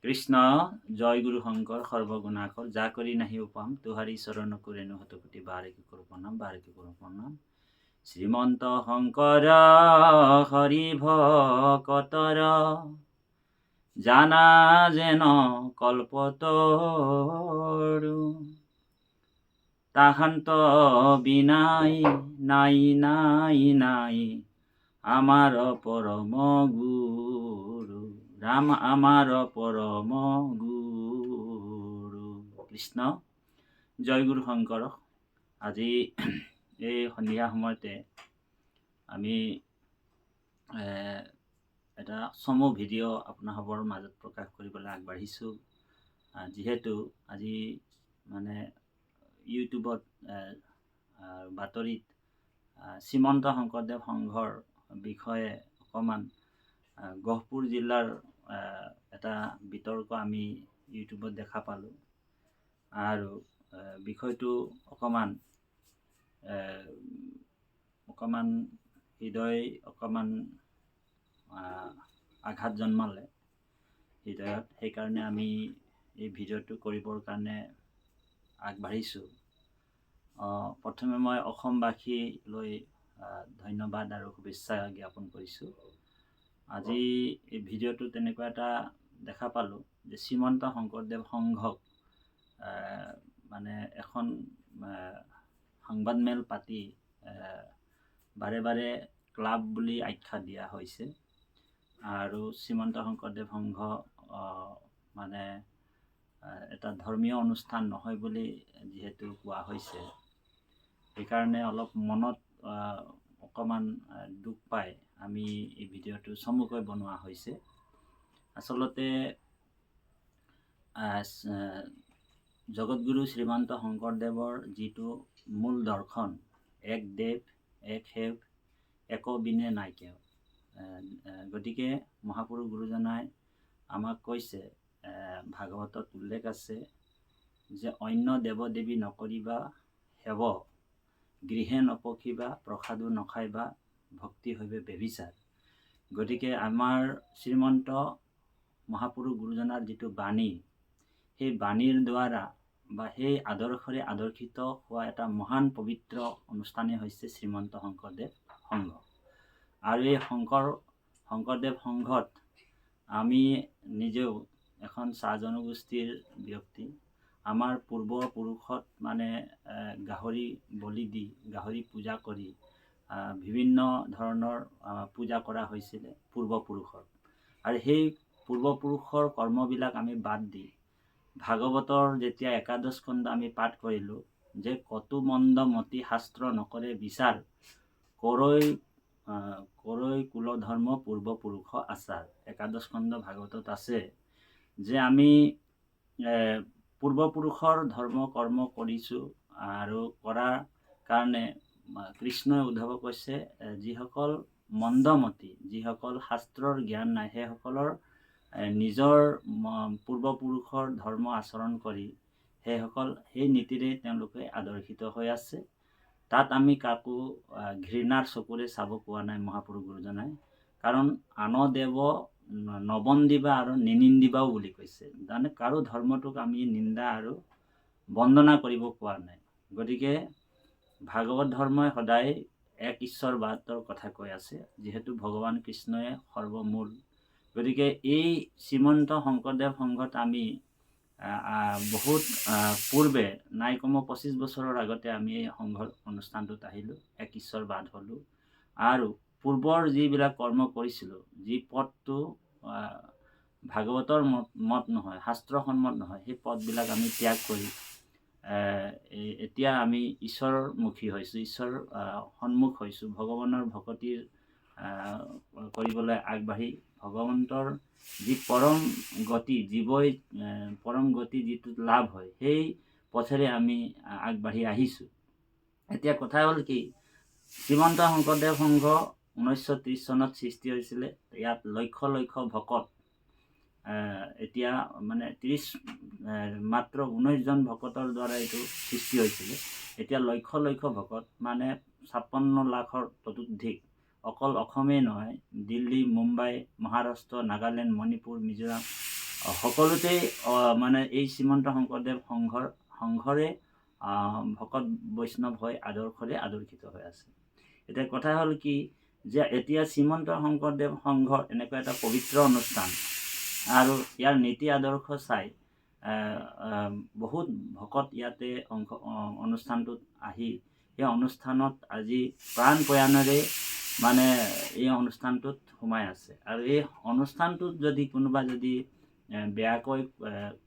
কৃষ্ণ জয় গুৰু শঙ্কৰ সৰ্বগুণাকৰ যা কৰি নাহি উপাম তুহাৰি চৰণ কুৰেনু হতকুটি বাৰেকি কৰু প্ৰণাম শ্ৰীমন্ত শঙ্কৰ হৰি ভকতৰ জানা যেন কল্পতৰু তাহান্ত বিনাই নাই নাই নাই আমাৰ পৰম গুৰু ৰাম আমাৰ পৰম গুৰু কৃষ্ণ জয় গুৰু শঙ্কৰ আজি এই সন্ধিয়া সময়তে আমি এটা চমু ভিডিঅ' আপোনালোকৰ মাজত প্ৰকাশ কৰিবলৈ আগবাঢ়িছোঁ যিহেতু আজি মানে ইউটিউবত বাতৰিত শ্ৰীমন্ত শংকৰদেৱ সংঘৰ বিষয়ে অকণমান গহপুৰ জিলাৰ এটা বিতৰ্ক আমি ইউটিউবত দেখা পালোঁ আৰু বিষয়টো অকণমান হৃদয় অকণমান আঘাত জন্মালে হৃদয়ত সেইকাৰণে আমি এই ভিডিঅ'টো কৰিবৰ কাৰণে আগবাঢ়িছোঁ প্ৰথমে মই অসমবাসীলৈ ধন্যবাদ আৰু শুভেচ্ছা জ্ঞাপন কৰিছোঁ আজি এই ভিডিঅ'টো তেনেকুৱা এটা দেখা পালোঁ যে শ্ৰীমন্ত শংকৰদেৱ সংঘক মানে এখন সংবাদমেল পাতি বাৰে বাৰে ক্লাব বুলি আখ্যা দিয়া হৈছে আৰু শ্ৰীমন্ত শংকৰদেৱ সংঘ মানে এটা ধৰ্মীয় অনুষ্ঠান নহয় বুলি যিহেতু কোৱা হৈছে সেইকাৰণে অলপ মনত অকণমান দুখ পাই আমি এই ভিডিঅ'টো চমুকৈ বনোৱা হৈছে আচলতে জগতগুৰু শ্ৰীমন্ত শংকৰদেৱৰ যিটো মূল দৰ্শন এক দেৱ এক সেৱ একো বিনে নাইকিয়া গতিকে মহাপুৰুষ গুৰুজনাই আমাক কৈছে ভাগৱতত উল্লেখ আছে যে অন্য দেৱ দেৱী নকৰিবা সেৱ গৃহে নপখিবা প্ৰসাদো নখাইবা ভক্তি হৈবে বেবিচাৰ গতিকে আমাৰ শ্ৰীমন্ত মহাপুৰুষ গুৰুজনাৰ যিটো বাণী সেই বাণীৰ দ্বাৰা বা সেই আদৰ্শৰে আদৰ্শিত হোৱা এটা মহান পবিত্ৰ অনুষ্ঠানেই হৈছে শ্ৰীমন্ত শংকৰদেৱ সংঘ আৰু এই শংকৰদেৱ সংঘত আমি নিজেও এখন চাহ জনগোষ্ঠীৰ ব্যক্তি আমাৰ পূৰ্বপুৰুষত মানে গাহৰি বলি দি গাহৰি পূজা কৰি বিভিন্ন ধৰণৰ পূজা কৰা হৈছিলে পূৰ্বপুৰুষৰ আৰু সেই পূৰ্বপুৰুষৰ কৰ্মবিলাক আমি বাদ দি ভাগৱতৰ যেতিয়া একাদশ স্কন্ধ আমি পাঠ কৰিলোঁ যে কটু মন্দ মতি শাস্ত্ৰ নকৰে বিচাৰ কৰৈ কুলধৰ্ম পূৰ্বপুৰুষ আচাৰ একাদশ স্কন্ধ ভাগৱতত আছে যে আমি পূৰ্বপুৰুষৰ ধৰ্ম কৰ্ম কৰিছোঁ আৰু কৰাৰ কাৰণে কৃষ্ণই উদ্ধৱক কৈছে যিসকল মন্দমতি যিসকল শাস্ত্ৰৰ জ্ঞান নাই সেইসকলৰ নিজৰ পূৰ্বপুৰুষৰ ধৰ্ম আচৰণ কৰি সেইসকল সেই নীতিৰে তেওঁলোকে আদৰ্শিত হৈ আছে তাত আমি কাকো ঘৃণাৰ চকুৰে চাব পোৱা নাই মহাপুৰুষ গুৰুজনাই কাৰণ আন দেৱ নবন্দিবা আৰু নিনিন্দিবাও বুলি কৈছে তাৰমানে কাৰো ধৰ্মটোক আমি নিন্দা আৰু বন্দনা কৰিব পোৱা নাই গতিকে ভাগৱত ধৰ্মই সদায় এক ঈশ্বৰবাদৰ কথা কৈ আছে যিহেতু ভগৱান কৃষ্ণই সৰ্বমূল গতিকে এই শ্ৰীমন্ত শংকৰদেৱ সংঘত আমি বহুত পূৰ্বে নাই কমেও 25 বছৰৰ আগতে আমি এই সংঘৰ অনুষ্ঠানটোত আহিলোঁ এক ঈশ্বৰবাদ হ'লোঁ আৰু পূৰ্বৰ যিবিলাক কৰ্ম কৰিছিলোঁ যি পথটো ভাগৱতৰ মত নহয় শাস্ত্ৰসন্মত নহয় সেই পথবিলাক আমি ত্যাগ কৰি এতিয়া আমি ঈশ্বৰমুখী হৈছোঁ ঈশ্বৰ সন্মুখ হৈছোঁ ভগৱানৰ ভকতিৰ কৰিবলৈ আগবাঢ়ি ভগৱন্তৰ যি পৰম গতি জীৱই পৰম গতি যিটো লাভ হয় সেই পথেৰে আমি আগবাঢ়ি আহিছোঁ এতিয়া কথা হ'ল কি শ্ৰীমন্ত শংকৰদেৱ সংঘ 1930 চনত সৃষ্টি হৈছিলে ইয়াত লক্ষ লক্ষ ভকত এতিয়া মানে 30 মাত্ৰ 19জন ভকতৰ দ্বাৰা এইটো সৃষ্টি হৈছিলে এতিয়া লক্ষ লক্ষ ভকত মানে 56 লাখৰ ততোধিক অকল অসমেই নহয় দিল্লী মুম্বাই মহাৰাষ্ট্ৰ নাগালেণ্ড মণিপুৰ মিজোৰাম সকলোতে মানে এই শ্ৰীমন্ত শংকৰদেৱ সংঘৰে ভকত বৈষ্ণৱ হৈ আদৰ্শৰে আদৰ্শিত হৈ আছে। এতিয়া কথা হ'ল কি যে এতিয়া শ্ৰীমন্ত শংকৰদেৱ সংঘৰ এনেকুৱা এটা পবিত্ৰ অনুষ্ঠান আৰু ইয়াৰ নীতি আদৰ্শ চাই বহুত ভকত ইয়াতে অনুষ্ঠানটোত আহি এই অনুষ্ঠানত আজি প্ৰাণ প্ৰয়াণেৰে মানে এই অনুষ্ঠানটোত সোমাই আছে। আৰু এই অনুষ্ঠানটোত যদি কোনোবা যদি বেয়াকৈ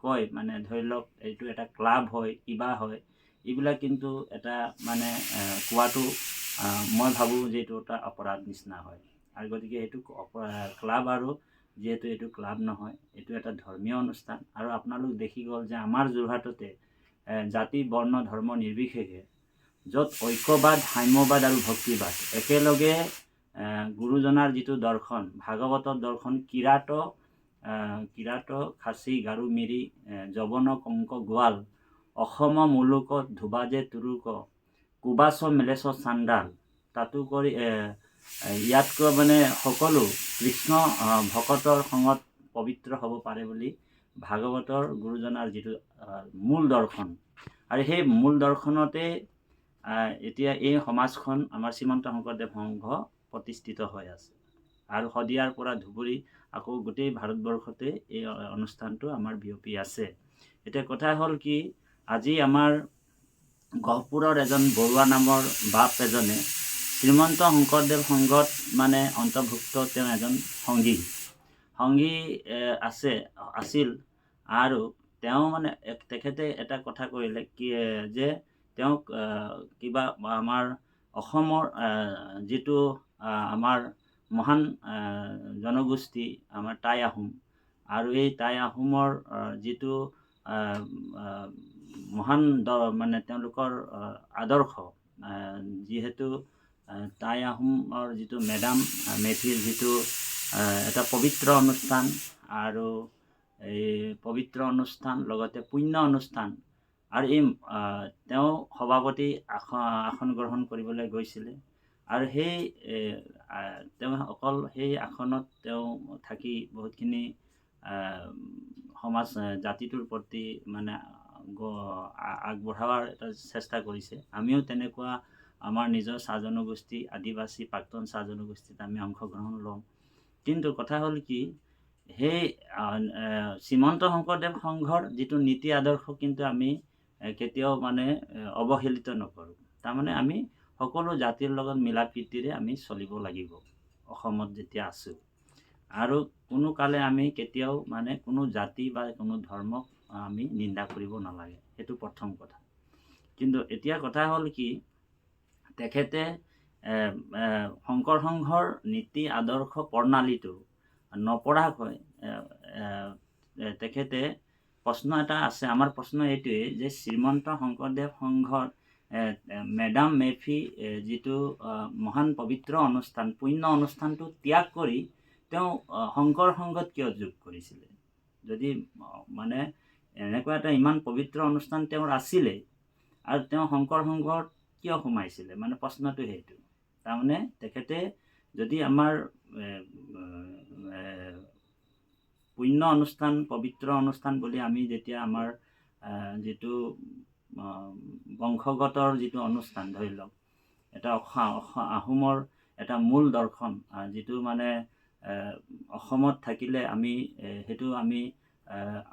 কয়, মানে ধৰি লওক এইটো এটা ক্লাব হয়, কিবা হয়, এইবিলাক কিন্তু এটা মানে কোৱাটো মই ভাবোঁ যে এইটো এটা অপৰাধ নিচিনা হয়। আৰু গতিকে এইটো ক্লাব, আৰু যিহেতু এইটো ক্লাব নহয়, এইটো এটা ধৰ্মীয় অনুষ্ঠান। আৰু আপোনালোক দেখি গ'ল যে আমাৰ যোৰহাটতে জাতি বৰ্ণ ধৰ্ম নিৰ্বিশেষে য'ত ঐক্যবাদ, সাম্যবাদ আৰু ভক্তিবাদ একেলগে গুৰুজনাৰ যিটো দৰ্শন, ভাগৱতৰ দৰ্শন, কিৰাত খাচী গাৰো মিৰি যৱন কংক গোৱাল অসম মুলুকত ধুবাজে তুৰুক কুবাচ মেলেচ চাণ্ডাল তাতো কৰি ইয়াতকৈ মানে সকলো কৃষ্ণ ভকতৰ সংগত পবিত্ৰ হ'ব পাৰে বুলি ভাগৱতৰ গুৰুজনাৰ যিটো মূল দৰ্শন, আৰু সেই মূল দৰ্শনতে এতিয়া এই সমাজখন আমাৰ শ্ৰীমন্ত শংকৰদেৱ সংঘ প্ৰতিষ্ঠিত হৈ আছে। আৰু শদিয়াৰ পৰা ধুবুৰী আকৌ গোটেই ভাৰতবৰ্ষতে এই অনুষ্ঠানটো আমাৰ বিয়পি আছে। এতিয়া কথা হ'ল কি, আজি আমাৰ গহপুৰৰ এজন বৰুৱা নামৰ বাপ এজনে শ্ৰীমন্ত শংকৰদেৱ সংঘত মানে অন্তৰ্ভুক্ত তেওঁ এজন সংগী আছিল। আৰু তেওঁ মানে তেখেতে এটা কথা কৰিলে কি যে তেওঁক কিবা আমাৰ অসমৰ যিটো আমাৰ মহান জনগোষ্ঠী আমাৰ টাই আহোম, আৰু এই টাই আহোমৰ যিটো মহান মানে তেওঁলোকৰ আদৰ্শ, যিহেতু টাই আহোমৰ যিটো মেডাম মেফিৰ যিটো এটা পবিত্ৰ অনুষ্ঠান, আৰু এই পবিত্ৰ অনুষ্ঠান লগতে পুণ্য অনুষ্ঠান, আৰু এই তেওঁ সভাপতি আসন গ্ৰহণ কৰিবলৈ গৈছিলে। আৰু সেই তেওঁ অকল সেই আসনত তেওঁ থাকি বহুতখিনি সমাজ জাতিটোৰ প্ৰতি মানে আগবঢ়াৱাৰ এটা চেষ্টা কৰিছে। আমিও তেনেকুৱা আমাৰ নিজৰ চাহ জনগোষ্ঠী, আদিবাসী প্ৰাক্তন চাহ জনগোষ্ঠীত আমি অংশগ্ৰহণ লওঁ। কিন্তু কথা হ'ল কি, সেই শ্ৰীমন্ত শংকৰদেৱ সংঘৰ যিটো নীতি আদৰ্শ কিন্তু আমি কেতিয়াও মানে অৱহেলিত নকৰোঁ। তাৰমানে আমি সকলো জাতিৰ লগত মিলা প্ৰীতিৰে আমি চলিব লাগিব অসমত যেতিয়া আছোঁ। আৰু কোনো কালে আমি কেতিয়াও মানে কোনো জাতি বা কোনো ধৰ্মক আমি নিন্দা কৰিব নালাগে, সেইটো প্ৰথম কথা। কিন্তু এতিয়া কথা হ'ল কি, তেখেতে শংকৰ সংঘৰ নীতি আদৰ্শ প্ৰণালীটো নপঢ়াকৈ তেখেতে প্ৰশ্ন এটা আছে, আমাৰ প্ৰশ্ন এইটোৱেই যে শ্ৰীমন্ত শংকৰদেৱ সংঘৰ মেডাম মেফি যিটো মহান পবিত্ৰ অনুষ্ঠান, পুণ্য অনুষ্ঠানটো ত্যাগ কৰি তেওঁ শংকৰ সংঘত কিয় যোগ কৰিছিলে? যদি মানে এনেকুৱা এটা ইমান পবিত্ৰ অনুষ্ঠান তেওঁৰ আছিলে, আৰু তেওঁ শংকৰ সংঘত কিয় সোমাইছিলে? মানে প্ৰশ্নটো সেইটো। তাৰমানে তেখেতে যদি আমাৰ পুণ্য অনুষ্ঠান, পবিত্ৰ অনুষ্ঠান বুলি আমি যেতিয়া আমাৰ যিটো বংশগতৰ যিটো অনুষ্ঠান, ধৰি লওক এটা আহোমৰ এটা মূল দৰ্শন, যিটো মানে অসমত থাকিলে আমি সেইটো আমি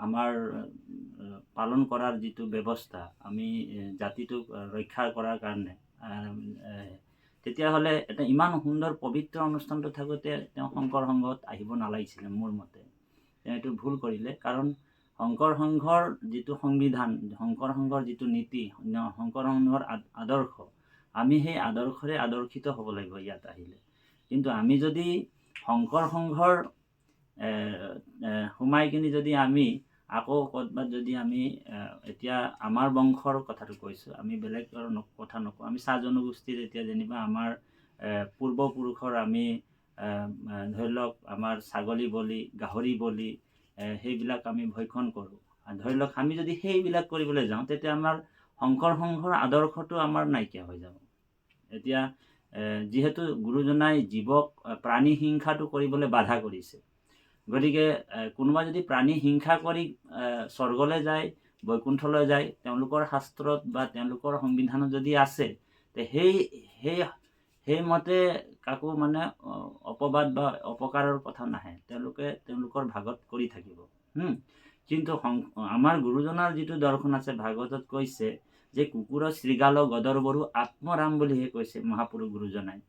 আমাৰ পালন কৰাৰ যিটো ব্যৱস্থা, আমি জাতিটোক ৰক্ষা কৰাৰ কাৰণে, তেতিয়াহ'লে এটা ইমান সুন্দৰ পবিত্ৰ অনুষ্ঠানটো থাকোঁতে তেওঁ শংকৰ সংঘত আহিব নালাগিছিলে। মোৰ মতে তেওঁ এইটো ভুল কৰিলে, কাৰণ শংকৰ সংঘৰ যিটো সংবিধান, শংকৰ সংঘৰ যিটো নীতি, শংকৰ সংঘৰ আদৰ্শ, আমি সেই আদৰ্শৰে আদৰ্শিত হ'ব লাগিব ইয়াত আহিলে। কিন্তু আমি যদি শংকৰ সংঘৰ সোমাই কিনি যদি আমি আকৌ ক'ৰবাত যদি আমি এতিয়া আমাৰ বংশৰ কথাটো কৈছোঁ, আমি বেলেগৰ কথা নকওঁ, আমি চাহ জনগোষ্ঠীৰ এতিয়া যেনিবা আমাৰ পূৰ্বপুৰুষৰ আমি ধৰি লওক আমাৰ ছাগলী বলি, গাহৰি বলি, সেইবিলাক আমি ভক্ষণ কৰোঁ। ধৰি লওক আমি যদি সেইবিলাক কৰিবলৈ যাওঁ, তেতিয়া আমাৰ শংকৰ সংঘৰ আদৰ্শটো আমাৰ নাইকিয়া হৈ যাব। এতিয়া যিহেতু গুৰুজনাই জীৱক প্ৰাণী হিংসাটো কৰিবলৈ বাধা কৰিছে, গতিকে কোনোবা যদি প্ৰাণী হিংসা কৰি স্বৰ্গলৈ যায়, বৈকুণ্ঠলৈ যায়, তেওঁলোকৰ শাস্ত্ৰত বা তেওঁলোকৰ সংবিধানত যদি আছে, তে সেই মতে কাকো মানে অপবাদ বা অপকাৰৰ কথা নাহে, তেওঁলোকে তেওঁলোকৰ ভাগত কৰি থাকিব। কিন্তু আমাৰ গুৰুজনাৰ যিটো দৰ্শন আছে, ভাগৱতত কৈছে যে কুকুৰৰ শৃগাল গদৰ বৰু আত্মৰাম বুলিহে কৈছে মহাপুৰুষ গুৰুজনাই।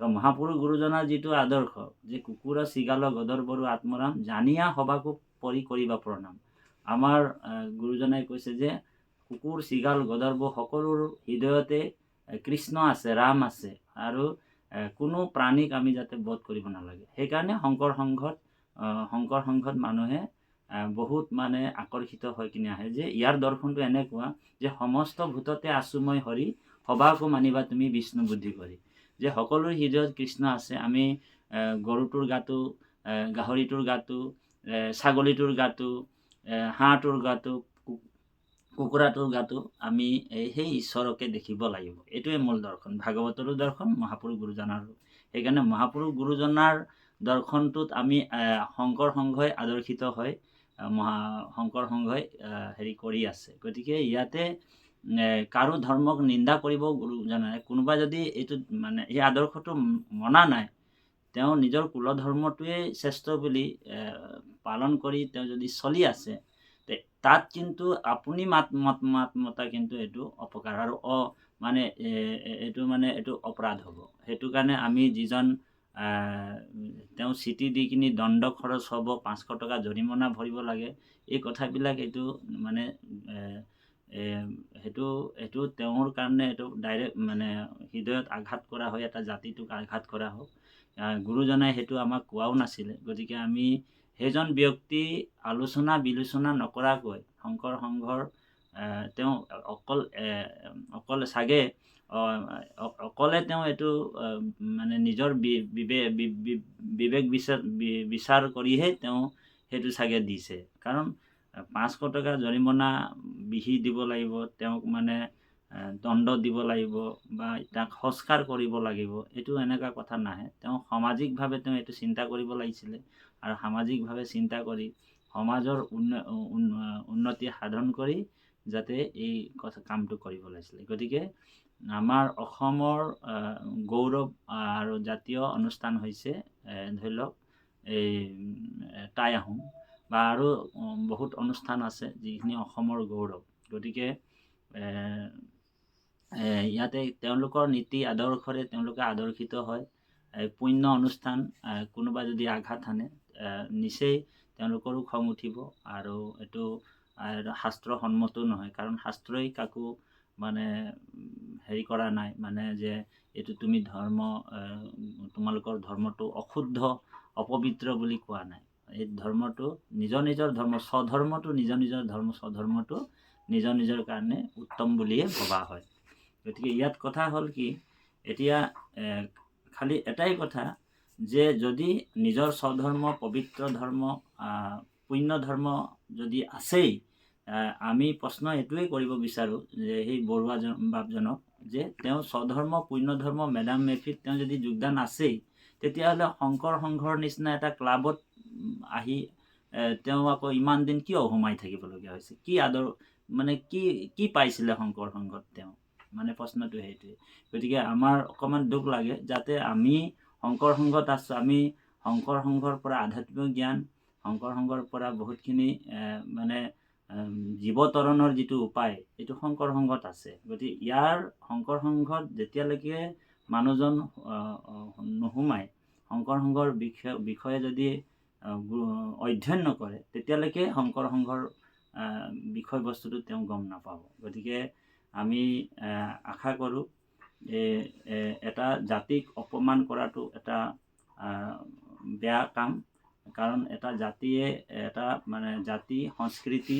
তো মহাপুৰুষ গুৰুজনাৰ যিটো আদৰ্শ যে কুকুৰ শৃগাল গদৰ বৰু আত্মৰাম জানিয়া সবাকো পৰি কৰিবা প্ৰণাম। আমাৰ গুৰুজনাই কৈছে যে কুকুৰ শৃগাল গদৰ বৰু সকলোৰ হৃদয়তে কৃষ্ণ আছে, ৰাম আছে, আৰু কোনো প্ৰাণীক আমি যাতে বধ কৰিব নালাগে। সেইকাৰণে শংকৰ সংঘত মানুহে বহুত মানে আকৰ্ষিত হৈ কিনে আহে যে ইয়াৰ দৰ্শনটো এনেকুৱা যে সমস্ত ভূততে আছো মই হৰি, সবাকো মানিবা তুমি বিষ্ণু বুদ্ধি কৰি। যে সকলোৰে হৃদয়ত কৃষ্ণ আছে। আমি গৰুটোৰ গাতো, গাহৰিটোৰ গাতো, ছাগলীটোৰ গাতো, হাঁহটোৰ গাতো, কুকুৰাটোৰ গাতো আমি সেই ঈশ্বৰকে দেখিব লাগিব। এইটোৱে মূল দৰ্শন, ভাগৱতৰো দৰ্শন, মহাপুৰুষ গুৰুজনাৰো। সেইকাৰণে মহাপুৰুষ গুৰুজনাৰ দৰ্শনটোত আমি শংকৰ সংঘই আদৰ্শিত হয়, শংকৰ সংঘই হেৰি কৰি আছে। গতিকে ইয়াতে কাৰো ধৰ্মক নিন্দা কৰিব গুৰুজনাই। কোনোবা যদি এইটো মানে এই আদৰ্শটো মনা নাই, তেওঁ নিজৰ কুলধৰ্মটোৱেই শ্ৰেষ্ঠ বুলি পালন কৰি তেওঁ যদি চলি আছে, তাত কিন্তু আপুনি মাত মতা কিন্তু এইটো অপকাৰ আৰু মানে এইটো অপৰাধ হ'ব। সেইটো কাৰণে আমি যিজন তেওঁ চিঠি দি কিনি দণ্ড খৰচ হ'ব, 500 টকা জৰিমনা ভৰিব লাগে, এই কথাবিলাক এইটো মানে সেইটো তেওঁৰ কাৰণে এইটো ডাইৰেক্ট মানে হৃদয়ত আঘাত কৰা হয়, এটা জাতিটোক আঘাত কৰা হওক। গুৰুজনাই সেইটো আমাক কোৱাও নাছিলে। গতিকে আমি সেইজন ব্যক্তি আলোচনা বিলোচনা নকৰাকৈ শংকৰ সংঘৰ তেওঁ অকল চাগে অকলে তেওঁ এইটো মানে নিজৰ বিবেক বিচাৰ কৰিহে তেওঁ সেইটো চাগে দিছে। কাৰণ 500 টকা জৰিমনা বিহি দিব লাগিব, তেওঁক মানে দণ্ড দিব লাগিব বা তাক সংস্কাৰ কৰিব লাগিব, এইটো এনেকুৱা কথা নাহে। তেওঁ সামাজিকভাৱে তেওঁ এইটো চিন্তা কৰিব লাগিছিলে, আৰু সামাজিকভাৱে চিন্তা কৰি সমাজৰ উন্নতি সাধন কৰি যাতে এই কামটো কৰিব লাগিছিলে। গতিকে আমাৰ অসমৰ গৌৰৱ আৰু জাতীয় অনুষ্ঠান হৈছে ধৰি লওক এই টাই আহোম, বা আৰু বহুত অনুষ্ঠান আছে যিখিনি অসমৰ গৌৰৱ। গতিকে ইয়াতে তেওঁলোকৰ নীতি আদৰ্শৰে তেওঁলোকে আদৰ্শিত হয়। পুণ্য অনুষ্ঠান কোনোবা যদি আঘাত হানে, নিচেই তেওঁলোকৰো খং উঠিব, আৰু এইটো শাস্ত্ৰসন্মতো নহয়। কাৰণ শাস্ত্ৰই কাকো মানে হেৰি কৰা নাই, মানে যে এইটো তুমি তোমালোকৰ ধৰ্মটো অশুদ্ধ অপবিত্ৰ বুলি কোৱা নাই। এই ধৰ্মটো নিজৰ নিজৰ ধৰ্ম, স্বধৰ্মটো নিজৰ নিজৰ ধৰ্ম, স্বধৰ্মটো নিজৰ নিজৰ কাৰণে উত্তম বুলিয়ে ভবা হয়। গতিকে ইয়াত কথা হ'ল কি, এতিয়া খালি এটাই কথা যে যদি নিজৰ স্বধৰ্ম, পবিত্ৰ ধৰ্ম, পুণ্য ধৰ্ম যদি আছেই, আমি প্ৰশ্ন এইটোৱেই কৰিব বিচাৰোঁ যে সেই বৰুৱা বাপজনক, যে তেওঁ স্বধৰ্ম পুণ্য ধৰ্ম মেডাম মেফিত তেওঁ যদি যোগদান আছেই, তেতিয়াহ'লে শংকৰ সংঘৰ নিচিনা এটা ক্লাবত আহি তেওঁ আকৌ ইমান দিন কিয় সোমাই থাকিবলগীয়া হৈছে? কি মানে কি পাইছিলে শংকৰ সংঘত তেওঁ? মানে প্ৰশ্নটো সেইটোৱে। গতিকে আমাৰ অকণমান দুখ লাগে যাতে আমি শংকৰ সংঘত আছোঁ, আমি শংকৰ সংঘৰ পৰা আধ্যাত্মিক জ্ঞান, শংকৰ সংঘৰ পৰা বহুতখিনি মানে জীৱতৰণৰ যিটো উপায়, এইটো শংকৰ সংঘত আছে। গতিকে ইয়াৰ শংকৰ সংঘত যেতিয়ালৈকে মানুহজন নোসোমায়, শংকৰ সংঘৰ বিষয়ে যদি অধ্যয়ন নকৰে, তেতিয়ালৈকে শংকৰ সংঘৰ বিষয়বস্তুটো তেওঁ গম নাপাব। গতিকে আমি আশা কৰোঁ এটা জাতিক অপমান কৰাটো এটা বেয়া কাম। কাৰণ এটা জাতিয়ে এটা মানে জাতি, সংস্কৃতি,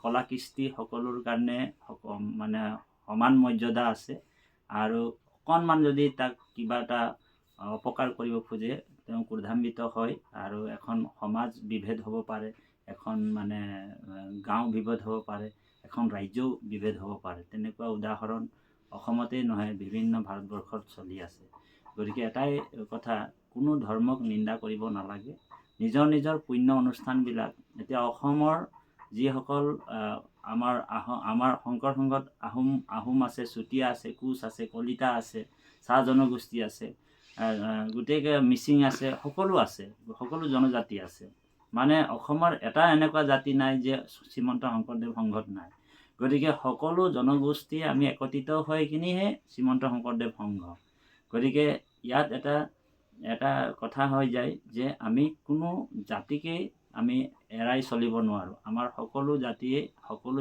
কলা কৃষ্টি সকলোৰ কাৰণে মানে সমান মৰ্যাদা আছে, আৰু অকণমান যদি তাক কিবা এটা অপকাৰ কৰিব খোজে, তেওঁ ক্ৰোধান্বিত হয়, আৰু এখন সমাজ বিভেদ হ'ব পাৰে, এখন মানে গাঁও বিভেদ হ'ব পাৰে, এখন ৰাজ্যও বিভেদ হ'ব পাৰে। তেনেকুৱা উদাহৰণ অসমতেই নহয়, বিভিন্ন ভাৰতবৰ্ষত চলি আছে। গতিকে এটাই কথা, কোনো ধৰ্মক নিন্দা কৰিব নালাগে, নিজৰ নিজৰ পুণ্য অনুষ্ঠানবিলাক এতিয়া অসমৰ যিসকল আমাৰ শংকৰ সংঘত আহোম আছে, চুতীয়া আছে, কোচ আছে, কলিতা আছে, চাহ জনগোষ্ঠী আছে, গোটেই মিচিং আছে, সকলো আছে, সকলো জনজাতি আছে। মানে অসমৰ এটা এনেকুৱা জাতি নাই যে শ্ৰীমন্ত শংকৰদেৱ সংঘত নাই। গতিকে সকলো জনগোষ্ঠী আমি একত্ৰিত হৈ কিনিহে শ্ৰীমন্ত শংকৰদেৱ সংঘ। গতিকে ইয়াত এটা কথা হৈ যায় যে আমি কোনো জাতিকেই আমি এৰাই চলিব নোৱাৰোঁ। আমাৰ সকলো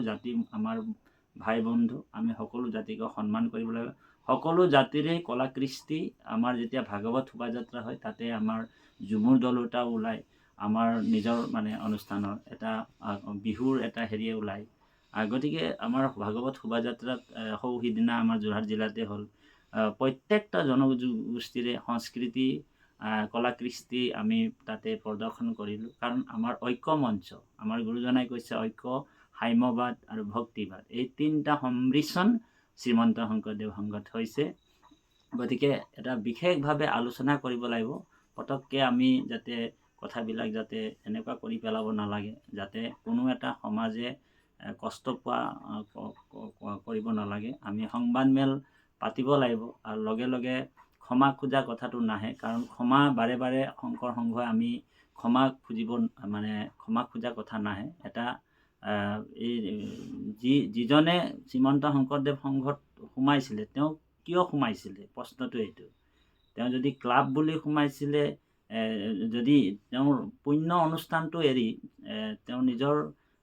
জাতি আমাৰ ভাই বন্ধু। আমি সকলো জাতিকে সন্মান কৰিব লাগিব। সকলো জাতিৰে কলা কৃষ্টি আমাৰ যেতিয়া ভাগৱত শোভাযাত্ৰা হয় তাতে আমাৰ ঝুমুৰ দল এটা ওলায়, আমাৰ নিজৰ মানে অনুষ্ঠানৰ এটা বিহুৰ এটা হেৰিয়ে ওলায়। গতিকে আমাৰ ভাগৱত শোভাযাত্ৰাত সিদিনা আমাৰ যোৰহাট জিলাতে হ'ল। প্ৰত্যেকটা জনগোষ্ঠীৰে সংস্কৃতি কলা কৃষ্টি আমি তাতে প্ৰদৰ্শন কৰিলোঁ। কাৰণ আমাৰ ঐক্য মঞ্চ, আমাৰ গুৰুজনাই কৈছে ঐক্য, সাম্যবাদ আৰু ভক্তিবাদ, এই তিনিটা সম্মিশ্ৰণ শ্ৰীমন্ত শংকৰদেৱ সংঘত হৈছে। গতিকে এটা বিশেষভাৱে আলোচনা কৰিব লাগিব। পটককৈ আমি যাতে কথাবিলাক যাতে এনেকুৱা কৰি পেলাব নালাগে, যাতে কোনো এটা সমাজে কষ্ট পোৱা কৰিব নালাগে। আমি সংবাদমেল পাতিব লাগিব আৰু লগে লগে ক্ষমা খোজা কথাটো নাহে। কাৰণ ক্ষমা বাৰে বাৰে শংকৰ সংঘই আমি ক্ষমা খোজা কথা নাহে। এটা যিজনে শ্ৰীমন্ত শংকৰদেৱ সংঘত সোমাইছিলে তেওঁ কিয় সোমাইছিলে, প্ৰশ্নটো এইটো। তেওঁ যদি ক্লাব বুলি সোমাইছিলে, যদি তেওঁৰ পুণ্য অনুষ্ঠানটো এৰি তেওঁ নিজৰ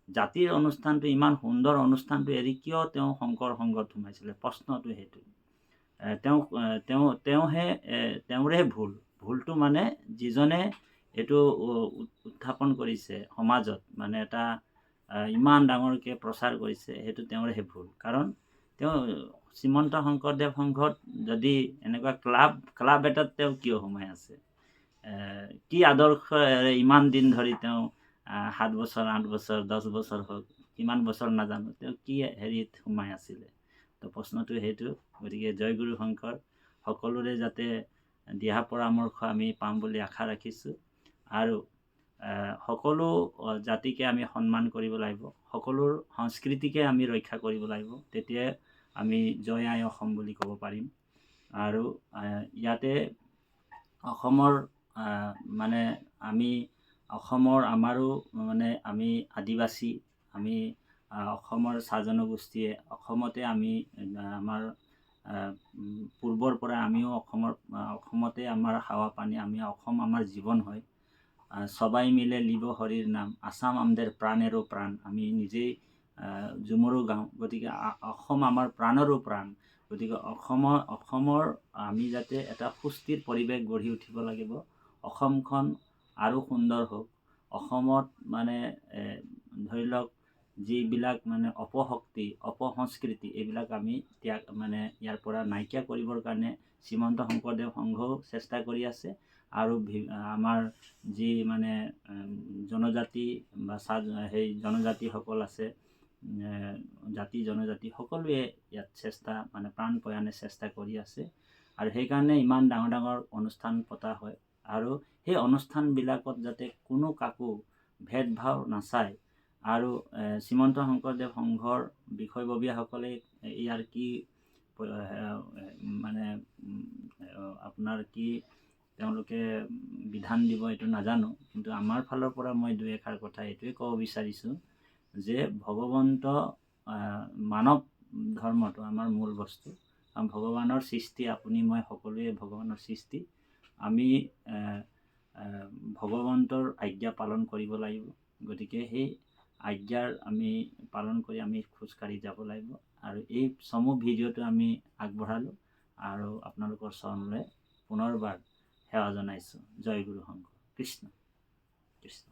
জাতিৰ অনুষ্ঠানটো, ইমান সুন্দৰ অনুষ্ঠানটো এৰি কিয় তেওঁ শংকৰ সংঘত সোমাইছিলে, প্ৰশ্নটো সেইটো। তেওঁৰে ভুলটো মানে যিজনে এইটো উত্থাপন কৰিছে সমাজত, মানে এটা ইমান ডাঙৰকৈ প্ৰচাৰ কৰিছে, সেইটো তেওঁৰহে ভুল। কাৰণ তেওঁ শ্ৰীমন্ত শংকৰদেৱ সংঘত যদি এনেকুৱা ক্লাব এটাত তেওঁ কিয় সোমাই আছে, কি আদৰ্শৰে ইমান দিন ধৰি তেওঁ 7 বছৰ 8 বছৰ 10 বছৰ হওক, কিমান বছৰ নাজানো, তেওঁ কি হেৰিত সোমাই আছিলে। তো প্ৰশ্নটো সেইটো। গতিকে জয় গুৰু শংকৰ। সকলোৰে যাতে দিহা পৰামৰ্শ আমি পাম বুলি আশা ৰাখিছোঁ। আৰু সকলো জাতিকে আমি সন্মান কৰিব লাগিব, সকলো সংস্কৃতিকে আমি ৰক্ষা কৰিব লাগিব। তেতিয়াই আমি জয় আই অসম বুলি ক'ব পাৰিম। আৰু ইয়াতে অসমৰ মানে আমাৰো মানে আমি আদিবাসী, আমি অসমৰ চাহ জনগোষ্ঠীয়ে অসমতে আমি আমাৰ পূৰ্বৰ পৰা আমিও অসমতে আমাৰ হাৱা পানী, অসম আমাৰ জীৱন হয়। সবাই মিলে লিব হৰিৰ নাম, আসাম আমদেৰ প্ৰাণেৰো প্ৰাণ, আমি নিজেই ঝুমুৰো গাওঁ। গতিকে অসম আমাৰ প্ৰাণৰো প্ৰাণ। গতিকে অসমৰ আমি যাতে এটা সুস্থিৰ পৰিৱেশ গঢ়ি উঠিব লাগিব। অসমখন আৰু সুন্দৰ হওক। অসমত মানে ধৰি লওক যিবিলাক মানে অপশক্তি, অপসংস্কৃতি, এইবিলাক আমি ইয়াৰ পৰা নাইকিয়া কৰিবৰ কাৰণে শ্ৰীমন্ত শংকৰদেৱ সংঘও চেষ্টা কৰি আছে। আৰু আমাৰ যি মানে জনজাতি বা জনজাতিসকল আছে, জাতি জনজাতি সকলোৱে ইয়াত প্ৰাণপণে চেষ্টা কৰি আছে। আৰু সেইকাৰণে ইমান ডাঙৰ ডাঙৰ অনুষ্ঠান পতা হয়। আৰু সেই অনুষ্ঠানবিলাকত যাতে কোনো কাকো ভেদভাৱ নাচায়। আৰু শ্ৰীমন্ত শংকৰদেৱ সংঘৰ বিষয়ববীয়াসকলে ইয়াৰ কি আপোনাৰ কি তেওঁলোকে বিধান দিব এইটো নাজানো। কিন্তু আমাৰ ফালৰ পৰা মই দুই এষাৰ কথা এইটোৱে ক'ব বিচাৰিছোঁ যে ভগৱন্ত মানৱ ধৰ্মটো আমাৰ মূল বস্তু। ভগৱানৰ সৃষ্টি, আপুনি মই সকলোৱে ভগৱানৰ সৃষ্টি। আমি ভগৱন্তৰ আজ্ঞা পালন কৰিব লাগিব। গতিকে সেই আজ্ঞাৰ আমি পালন কৰি আমি খোজকাঢ়ি যাব লাগিব। আৰু এই চমু ভিডিঅ'টো আমি আগবঢ়ালোঁ আৰু আপোনালোকৰ চৰণলৈ পুনৰবাৰ সেৱা জনাইছোঁ। জয় গুৰু শংকৰ। কৃষ্ণ কৃষ্ণ।